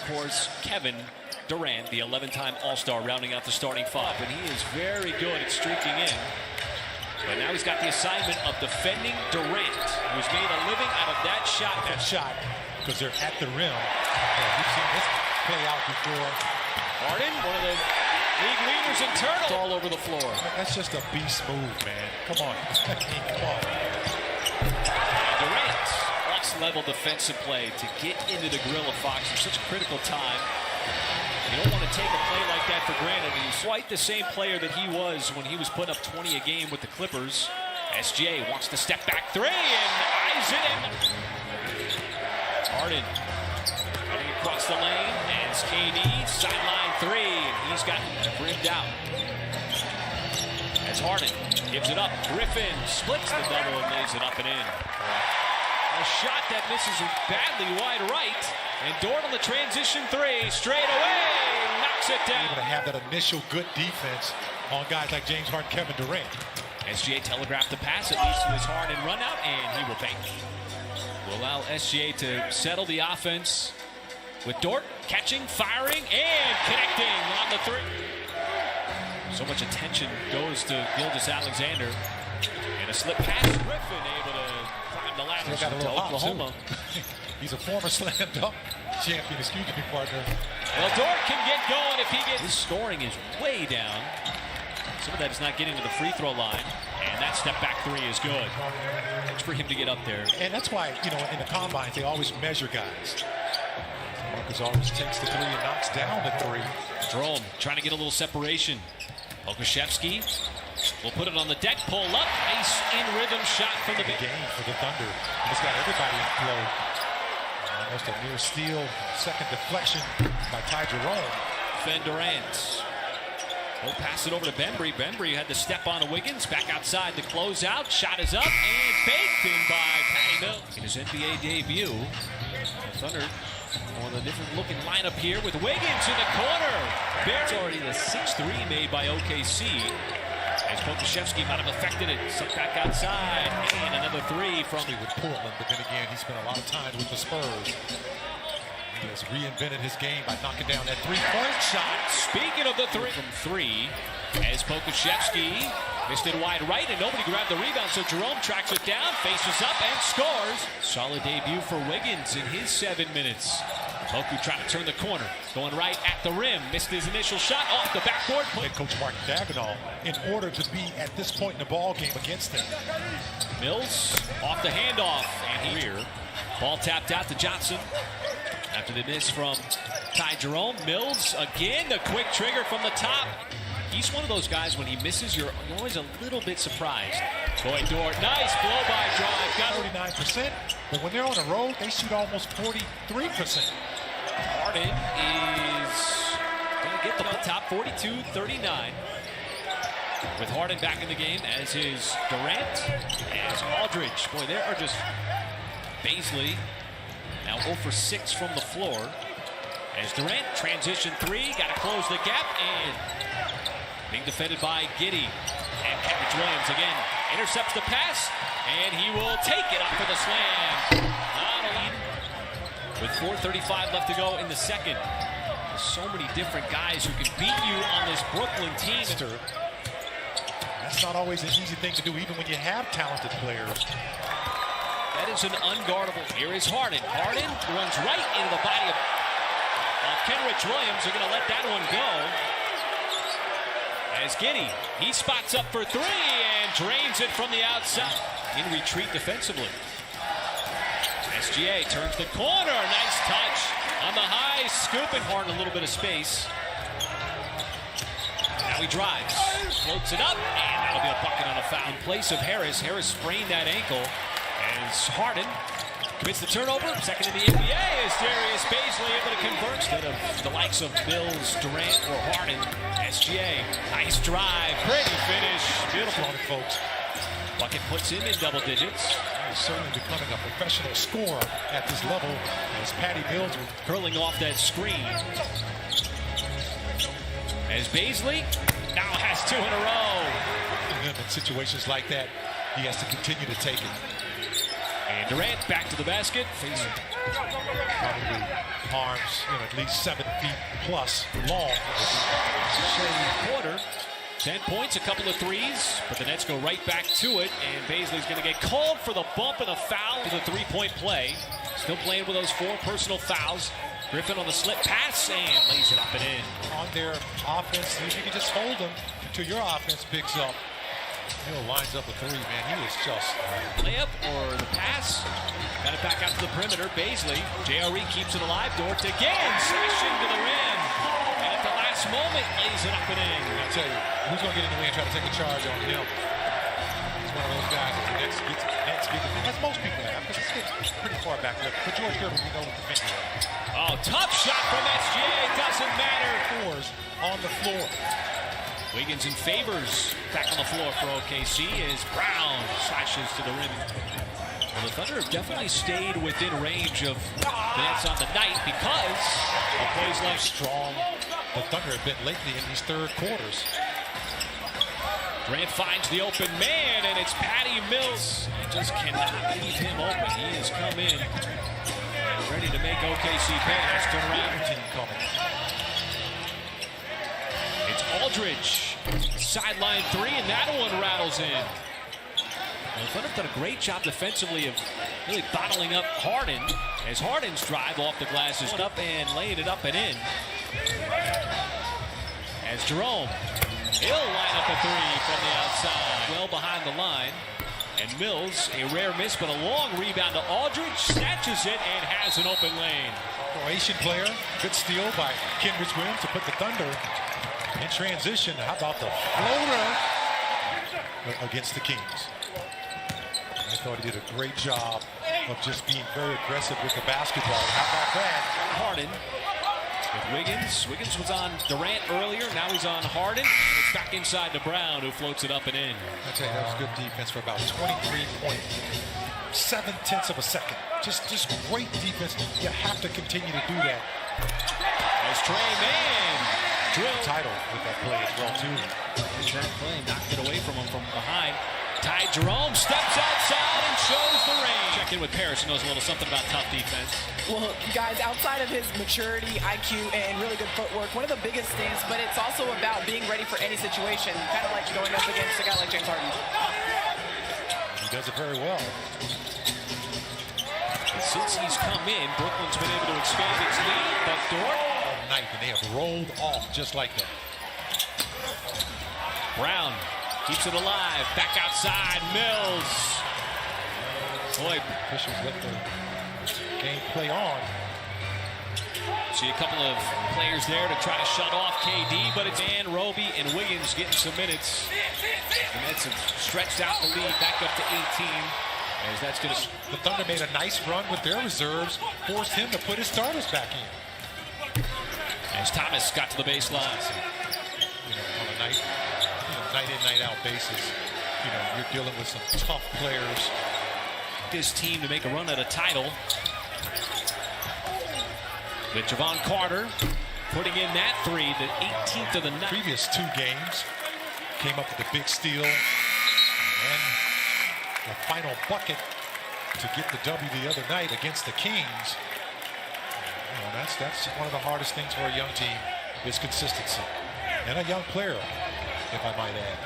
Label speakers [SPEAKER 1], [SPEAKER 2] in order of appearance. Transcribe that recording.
[SPEAKER 1] course, Kevin Durant, the 11-time All-Star, rounding out the starting five. And he is very good at streaking in. But now he's got the assignment of defending Durant, who's made a living out of that shot.
[SPEAKER 2] Because they're at the rim. Yeah, we've seen this play out before.
[SPEAKER 1] Harden, one of the league leaders in turnovers, all over the floor.
[SPEAKER 2] That's just a beast move, man. Come on. Come on.
[SPEAKER 1] And Durant, next-level defensive play to get into the grill of Fox for such a critical time. You don't want to take a play like that for granted. He's quite the same player that he was when he was putting up 20 a game with the Clippers. SGA wants to step back three and eyes it in. Harden running across the lane as KD sideline three, and he's got brimmed out. As Harden gives it up, Griffin splits the double and lays it up and in. A shot that misses badly wide right, and Dort on the transition three, straight away, knocks it down.
[SPEAKER 2] Able to have that initial good defense on guys like James Harden, Kevin Durant.
[SPEAKER 1] SGA telegraphed the pass, it leads to his Harden run out, and he will bank. Will allow SGA to settle the offense with Dort catching, firing, and connecting on the three. So much attention goes to Gilgeous-Alexander, and a slip pass. Griffin able to climb the ladder to Oklahoma.
[SPEAKER 2] He's a former slam dunk champion, excuse me, partner.
[SPEAKER 1] Well, Dort can get going if he gets. His scoring is way down. Some of that is not getting to the free throw line, and that step back three is good. It's for him to get up there.
[SPEAKER 2] And that's why, you know, in the combines, they always measure guys. Marcus always takes the three and knocks down the three.
[SPEAKER 1] Jerome trying to get a little separation. Okashevsky will put it on the deck, pull up, nice in-rhythm shot from the
[SPEAKER 2] game for the Thunder. It's got everybody in flow. Almost a near steal, second deflection by Ty Jerome.
[SPEAKER 1] Fend Durant. He'll pass it over to Bembry. Bembry had to step on Wiggins, back outside the closeout. Shot is up and baked in by Patty Mills. In his NBA debut, the Thunder on the different looking lineup here with Wiggins in the corner. It's already the 6-3 made by OKC. As Pokashevsky might have affected it, sent back outside, and another three from
[SPEAKER 2] with Portland, but then again, he spent a lot of time with the Spurs. He has reinvented his game by knocking down that three-point shot.
[SPEAKER 1] Speaking of the three from three, as Pokashevsky missed it wide right, and nobody grabbed the rebound, so Jerome tracks it down, faces up, and scores. Solid debut for Wiggins in his 7 minutes. Poku trying to turn the corner, going right at the rim, missed his initial shot off the backboard.
[SPEAKER 2] Head coach Mark Dagnall, in order to be at this point in the ball game against him.
[SPEAKER 1] Mills off the handoff, and here, ball tapped out to Johnson. After the miss from Ty Jerome, Mills again, the quick trigger from the top. He's one of those guys, when he misses, you're always a little bit surprised. Boy, Dort, nice blow-by drive.
[SPEAKER 2] Got 39%, but when they're on the road, they shoot almost 43%.
[SPEAKER 1] Harden is going to get the top 42-39. With Harden back in the game, as is Durant, as Aldridge. Boy, there are just Baisley. Now 0 for 6 from the floor. As Durant, transition three, got to close the gap, and being defended by Giddey. And Kendrick Williams again intercepts the pass, and he will take it up for the slam. With 4:35 left to go in the second. There's so many different guys who can beat you on this Brooklyn team.
[SPEAKER 2] That's not always an easy thing to do, even when you have talented players.
[SPEAKER 1] That is an unguardable. Here is Harden. Harden runs right into the body of Kendrick Williams. They're going to let that one go. As Giddey, he spots up for three and drains it from the outside. In retreat defensively. SGA turns the corner. Nice touch on the high scoop, and Harden a little bit of space. Now he drives, floats it up, and that'll be a bucket on a foul. In place of Harris. Harris sprained that ankle. As Harden commits the turnover, second in the NBA, as Darius Baisley able to convert instead of the likes of Mills, Durant, or Harden. SGA, nice drive, pretty finish, beautiful
[SPEAKER 2] on it, folks.
[SPEAKER 1] Bucket puts him in double digits.
[SPEAKER 2] He's certainly becoming a professional scorer at this level, as Patty Mills
[SPEAKER 1] curling off that screen. As Baisley now has 2 in a row.
[SPEAKER 2] In situations like that, he has to continue to take it.
[SPEAKER 1] And Durant back to the basket. Facing
[SPEAKER 2] Probably arms, at least 7 feet plus long.
[SPEAKER 1] Quarter. 10 points, a couple of threes, but the Nets go right back to it, and Bazley's going to get called for the bump and a foul for the three-point play. Still playing with those 4 personal fouls. Griffin on the slip pass and lays it up and in.
[SPEAKER 2] On their offense, if you can just hold them until your offense picks up. Hill lines up a 3, man. He is just...
[SPEAKER 1] Layup or the pass. Got it back out to the perimeter. Bazley. JRE keeps it alive. Dort again. Slashing to the rim. And at the last moment, lays it up and in.
[SPEAKER 2] I'll tell you, who's going to get in the way and try to take a charge on him? He's one of those guys that the Nets get, as most people have, because it's pretty far back. For George Gervin, we know what the venue is.
[SPEAKER 1] Oh, tough shot from SGA. Doesn't matter.
[SPEAKER 2] Fours on the floor.
[SPEAKER 1] Wiggins and Favors back on the floor for OKC as Brown slashes to the rim. Well, the Thunder have definitely stayed within range of the Nets on the night because of plays like
[SPEAKER 2] strong. The Thunder have been lately in these third quarters.
[SPEAKER 1] Durant finds the open man, and it's Patty Mills. Just cannot leave him open. He has come in ready to make OKC pay. Let's turn around.
[SPEAKER 2] Team coming.
[SPEAKER 1] It's Aldridge, sideline 3, and that one rattles in. The Thunder have done a great job defensively of really bottling up Harden as Harden's drive off the glass is up and laying it up and in. As Jerome, he'll line up a 3 from the outside, well behind the line. And Mills, a rare miss, but a long rebound to Aldridge, snatches it and has an open lane.
[SPEAKER 2] Croatian player, good steal by Kenrich Williams to put the Thunder in transition. How about the floater against the Kings? I thought he did a great job of just being very aggressive with the basketball. How about that?
[SPEAKER 1] Harden with Wiggins. Wiggins was on Durant earlier. Now he's on Harden. And it's back inside to Brown, who floats it up and in.
[SPEAKER 2] I tell you, that was good defense for about 23.7 of a second. Just great defense. You have to continue to do that.
[SPEAKER 1] As Trey Mann drilled.
[SPEAKER 2] Title with that play as well, too.
[SPEAKER 1] That play knocked it away from him from behind. Ty Jerome steps outside and shows the range. Check in with Paris, who knows a little something about tough defense.
[SPEAKER 3] Well, guys, outside of his maturity, IQ, and really good footwork, one of the biggest things, but it's also about being ready for any situation, kind of like going up against a guy like James Harden.
[SPEAKER 2] He does it very well.
[SPEAKER 1] And since he's come in, Brooklyn's been able to expand its lead, but Dort
[SPEAKER 2] all night, and they have rolled off just like that.
[SPEAKER 1] Brown keeps it alive. Back outside. Mills. Boy,
[SPEAKER 2] officials let the game play on.
[SPEAKER 1] See a couple of players there to try to shut off KD, but it's Dan, Roby, and Wiggins getting some minutes. The Nets have stretched out the lead back up to 18. As that's going to...
[SPEAKER 2] The Thunder made a nice run with their reserves, forced him to put his starters back in.
[SPEAKER 1] As Thomas got to the baseline.
[SPEAKER 2] On a night in, night out basis, you're dealing with some tough players.
[SPEAKER 1] His team to make a run at a title. With Javon Carter putting in that 3, the 18th of the night.
[SPEAKER 2] Previous 2 games came up with a big steal and the final bucket to get the W the other night against the Kings. That's one of the hardest things for a young team is consistency, and a young player, if I might add.